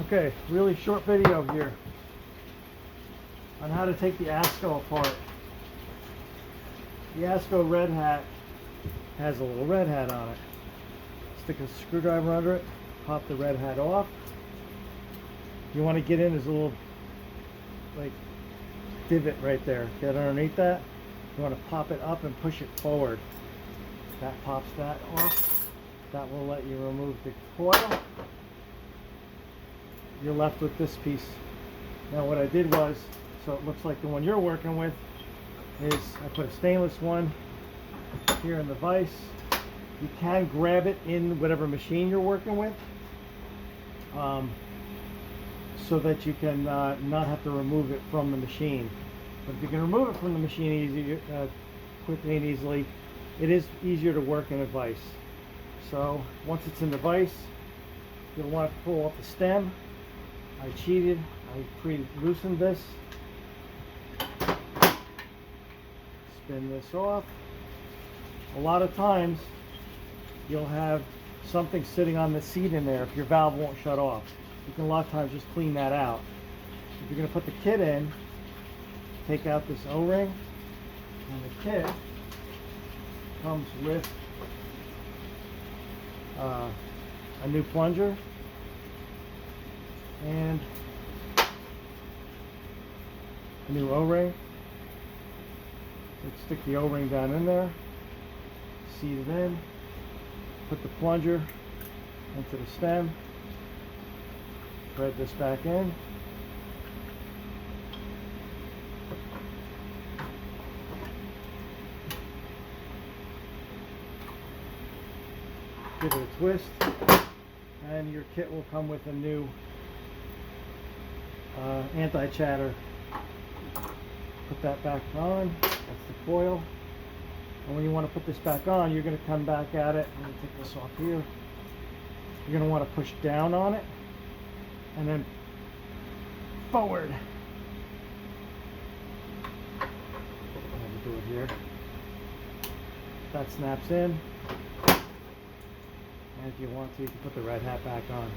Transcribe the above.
Okay, really short video here on how to take the ASCO apart. The ASCO red hat has a little red hat on it. Stick a screwdriver under it, pop the red hat off. You want to get in, there's a little like divot right there. Get underneath that. You want to pop it up and push it forward. That pops that off. That will let you remove the coil. You're left with this piece. Now what I did was, so it looks like the one you're working with, is I put a stainless one here in the vise. You can grab it in whatever machine you're working with, so that you can not have to remove it from the machine. But if you can remove it from the machine quickly and easily, it is easier to work in a vise. So once it's in the vise, you'll want to pull off the stem. I cheated. I pre-loosened this. Spin this off. A lot of times you'll have something sitting on the seat in there if your valve won't shut off. You can a lot of times just clean that out. If you're going to put the kit in, take out this O-ring, and the kit comes with a new plunger and a new O-ring. Let's stick the O-ring down in there, seat it in, put the plunger into the stem, thread this back in, give it a twist, and your kit will come with a new anti-chatter. Put that back on. That's the coil. And when you want to put this back on, you're going to come back at it. Let me take this off here. You're going to want to push down on it and then forward. I'll do it here. That snaps in. And if you want to, you can put the red hat back on.